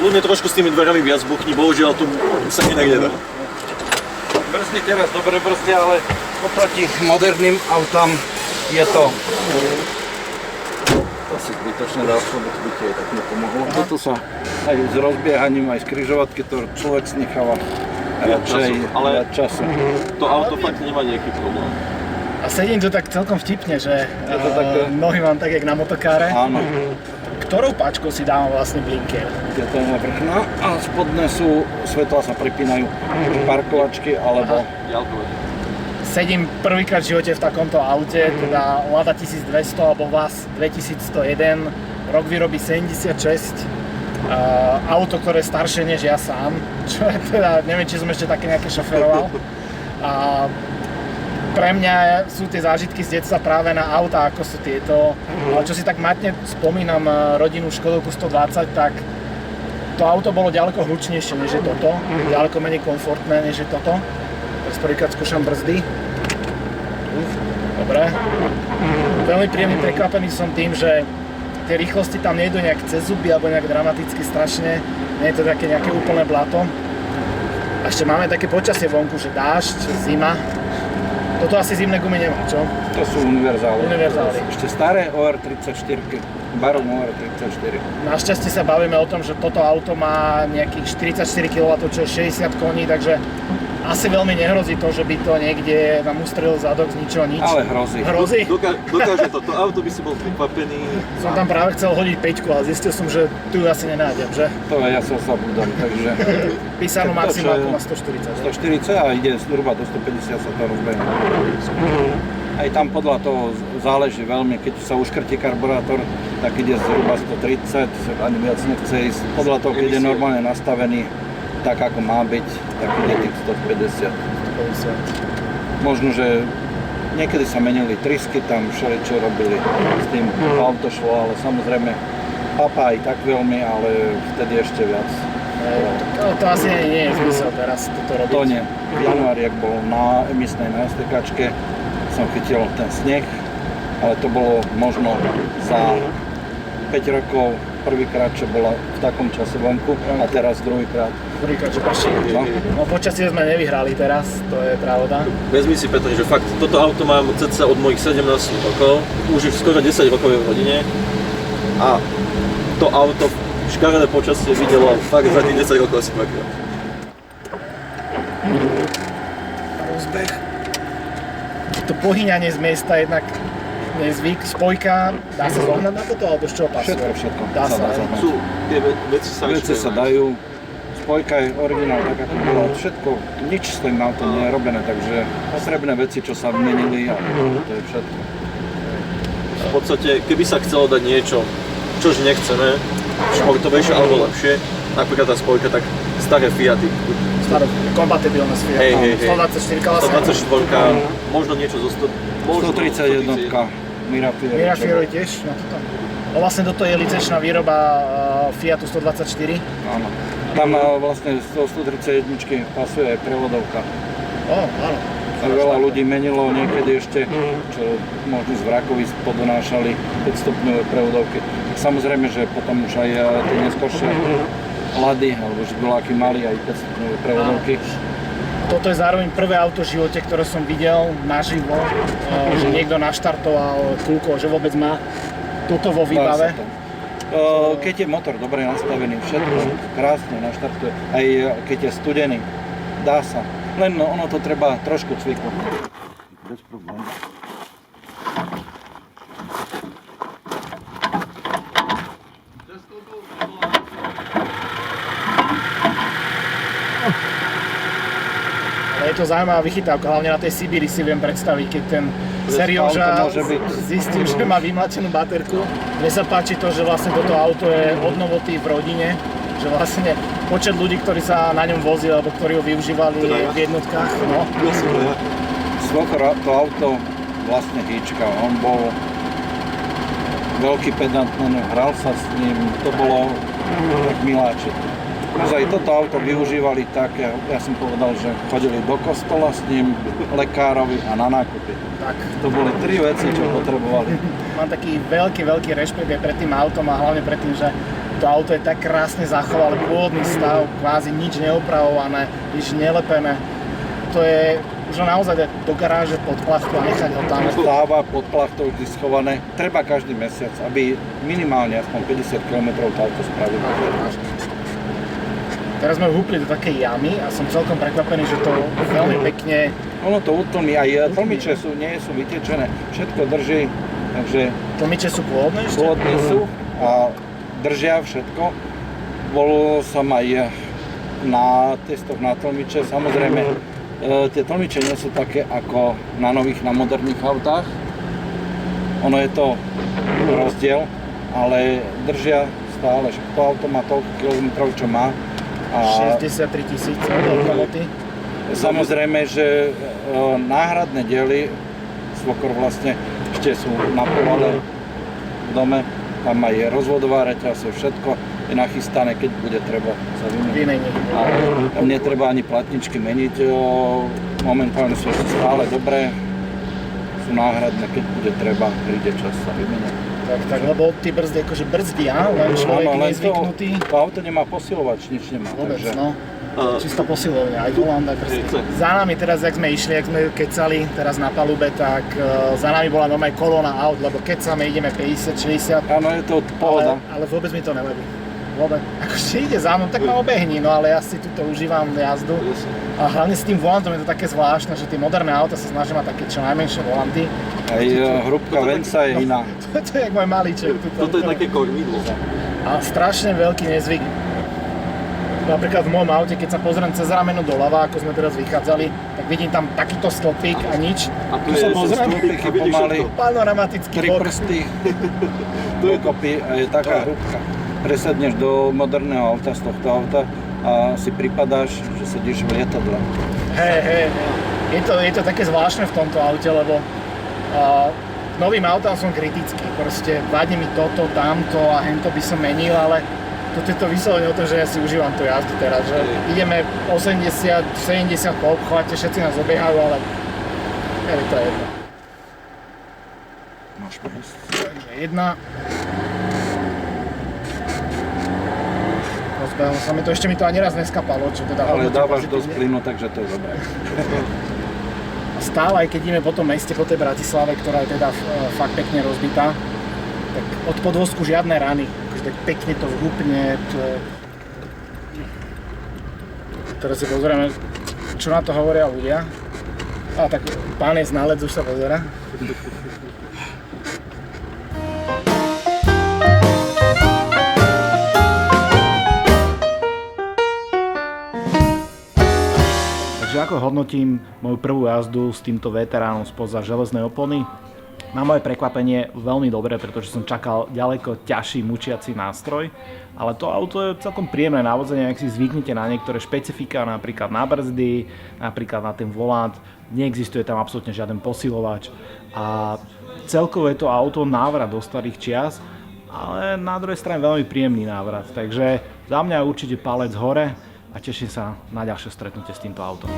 Ľudne trošku s tými dverami viac buchni, bohužiaľ tu sa inak nedá. Brzdy teraz dobre brzdia, ale oproti moderným autám je to asi zbytočné dávko, by ti aj tak nepomohlo. Toto sa aj s rozbiehaním, aj z križovatky to človek si necháva radšej času. To auto fakt nemá nejaký problém. A sedím tu tak celkom vtipne, že nohy mám tak, jak na motokáre. Áno. Ktorou páčkou si dávam vlastne blinker? Je to na vrchná a spodné sú, svetlá sa pripínajú parkovačky alebo Ďalkové. Sedím prvýkrát v živote v takomto aute, teda Lada 1200 alebo VAZ 2101, rok výroby 76. Auto, ktoré je staršie než ja sám, čo je teda, neviem, či som ešte také nejaké šoferoval. A pre mňa sú tie zážitky z detstva práve na auta, ako sú tieto. Ale čo si tak matne spomínam rodinu Škodovku 120, tak to auto bolo ďaleko hlučnejšie než je toto, ďaleko menej komfortné než je toto. Teraz prvýkrát skúšam brzdy. Dobre. Veľmi príjemne prekvapený som tým, že tie rýchlosti tam nejdu nejak cez zuby alebo nejak dramaticky strašne. Nie je to také nejaké úplné blato. A ešte máme také počasie vonku, že dážď, zima. Toto asi zimné gumy nemá, čo? to sú univerzály. Univerzály. Ešte staré OR34, Baron OR34. Našťastie sa bavíme o tom, že toto auto má nejakých 44 kW, čo je 60 koní, takže asi veľmi nehrozí to, že by to niekde nám ustrelil zadok z ničoho nič. Ale hrozí. Hrozí? Dokáže to auto by si bol prekvapený. Som tam práve chcel hodiť 5, ale zistil som, že tu ju asi nenájdem, že? To ja sa zabudám, takže... Písanú To, maximálku čo má 140. 140 a ide zhruba do 150 sa to rozbehne. Aj tam podľa toho záleží veľmi, keď sa uškrtí karburátor, tak ide zhruba 130, ani viac nechce ísť. Podľa toho, keď je normálne nastavený tak, ako má byť, tak ide tých 150. Možno, že niekedy sa menili trysky, tam všeličo robili s tým auto šlo, ale samozrejme papa aj tak veľmi, ale vtedy ešte viac. To asi nie je zmysel teraz toto robiť. To nie. V januári, ak bol na emisnej na STKčke, som chytil ten sneh, ale to bolo možno za 5 rokov prvýkrát, čo bola v takom čase vonku a teraz druhýkrát. Druhýkrát, čo paší. No počasie sme nevyhrali teraz, to je pravda. Vezmi si, Petr, že fakt toto auto mám cca od mojich 17 rokov, už je skoro 10 rokov v rodine a to auto škaredé počasie videlo fakt za tých 10 rokov asi dvakrát. Rozbeh. To pohyňanie z miesta jednak nezvyk, spojka, dá sa zohnať na toto, alebo z čoho pasuje? Všetko. Dá sa. Sú, tie veci sa Veci sa dajú, spojka je originál tak ako bola, všetko, nič s tým autom nie je robené, takže potrebné veci, čo sa vymenili a to je všetko. V podstate, keby sa chcelo dať niečo, čož nechceme, športovejšie alebo lepšie, napríklad tá spojka, tak staré Fiaty. Staré, kompatibilné s Fiatom. 124 kolesa. 124, možno niečo zo 131, Mirafiori. Mirafiori tiež na toto. No vlastne toto je licenčná výroba Fiatu 124. Áno. Tam vlastne z toho 131 pasuje aj prevodovka. Áno. A veľa ľudí menilo niekedy ešte, čo možno z vrakoví podonášali 5-stupňové prevodovky. Samozrejme, že potom už aj tie neskôršie Lady alebo Žiguláky mali aj 5-stupňové prevodovky. Toto je zároveň prvé auto v živote, ktoré som videl naživo, že niekto naštartoval kľúko, že vôbec má toto vo výbave. Keď je motor dobre nastavený, všetko krásne naštartuje, aj keď je studený, dá sa. Len ono to treba trošku cviknúť. Bez problémov. Ale je to zaujímavá vychytávka, hlavne na tej Sibíri si viem predstaviť, keď ten Serioža zistím, že má vymlačenú baterku. Mne sa páči to, že vlastne toto auto je odnovotý v rodine, že vlastne počet ľudí, ktorí sa na ňom vozili alebo ktorí ho využívali v jednotkách. No. Svokor to auto vlastne hýčka, on bol veľký pedant, hral sa s ním, to bolo tak miláčik. Aj toto auto využívali tak, ja som povedal, že chodili do kostola s ním, lekárovi a na nákupy. Tak. To boli 3 veci, čo potrebovali. Mám taký veľký rešpekt aj pred tým autom a hlavne pred tým, že To auto je tak krásne zachovalé, pôvodný stav, kvázi nič neopravované, nič nelepené. To je už naozaj dať do garáže pod plachtu a nechať ho tam. Stáva pod plachtou vždy schované. Treba každý mesiac, aby minimálne aspoň 50 km to auto spravilo. Teraz sme húpli do takej jamy a som celkom prekvapený, že to veľmi pekne... Ono to utlmí, aj tlmiče nie sú vytečené, všetko drží, takže... Tlmiče sú pôvodné ešte? Pôvodné sú a držia všetko. Bol som aj na testoch na tlmiče, samozrejme tie tlmiče nie sú také ako na nových, na moderných autách. Ono je to rozdiel, ale držia stále, že to auto má toľko kilometrov, čo má. A 63 000 kilometry. samozrejme, že náhradné diely svokor vlastne ešte sú na povale v dome. Tam aj je rozvodová reťaz, všetko je nachystané, keď bude treba sa vymeniť. Tam netreba ani platničky meniť, momentálne sú ešte stále dobré, sú náhradné, keď bude treba, príde čas sa vymeniť. Tak, lebo tí brzdy akože brzdia, len človek nie je zvyknutý. To auto nemá posilovač, nič nemá. Vôbec, takže... no. Čistá posilovňa, aj volant, aj brzdy. Za nami teraz, jak sme išli, jak sme kecali teraz na palube, tak za nami bola normálne kolóna aut, lebo kecame, ideme 50, 60. Áno, je to pohoda. Ale vôbec mi to nevadí. Vôbec. Akože ide za mnou, tak ma obehni, no ale ja si tuto užívam jazdu. A hlavne s tým volantom je to také zvláštne, že tie moderné auta sa snažia mať také čo najmenšie volanty. Aj hrúbka venca je iná. To je jak môj malíček. Toto je také kormidlo. A strašne veľký nezvyk. Napríklad v môjom aute, keď sa pozriem cez rameno doľava, ako sme teraz vychádzali, tak vidím tam takýto stĺpik a nič. A tu je stĺpik a vidíš pomaly. všetko. Panoramatický Tri bok. prsty dokopy a je taká hrúbka. Presadneš do moderného auta z tohto auta a si pripadáš, že sedíš v lietadle. Hej. Je to také zvláštne v tomto aute, lebo k novým autám som kritický. Proste vadí mi toto, tamto a hento by som menil, ale toto je to vyslovene o tom, že ja si užívam tú jazdu teraz, že ideme 80, 70 po obchvate, všetci nás obiehajú, ale je to jedno. Máš prst. Takže jedna. Rozbehol sa mi to, ešte mi to ani raz neskapalo, čo teda... Ale dávaš pozitívne. dosť plynu, takže to je dobré. Stále, aj keď ideme po tom meste, po tej Bratislave, ktorá je teda fakt pekne rozbitá, tak od podvozku žiadne rany. Akože tak pekne to vhupne. Teraz si pozrieme, čo na to hovoria ľudia. A tak pán je znalec, už sa pozera. Takže ako hodnotím moju prvú jazdu s týmto veteránom spoza železnej opony? Na moje prekvapenie veľmi dobre, pretože som čakal ďaleko ťažší mučiaci nástroj, ale to auto je celkom príjemné na vozenie, ak si zvyknete na niektoré špecifika, napríklad na brzdy, napríklad na ten volant, neexistuje tam absolútne žiaden posilovač a celkovo je to auto návrat do starých čias, ale na druhej strane veľmi príjemný návrat, takže za mňa určite palec hore a teším sa na ďalšie stretnutie s týmto autom.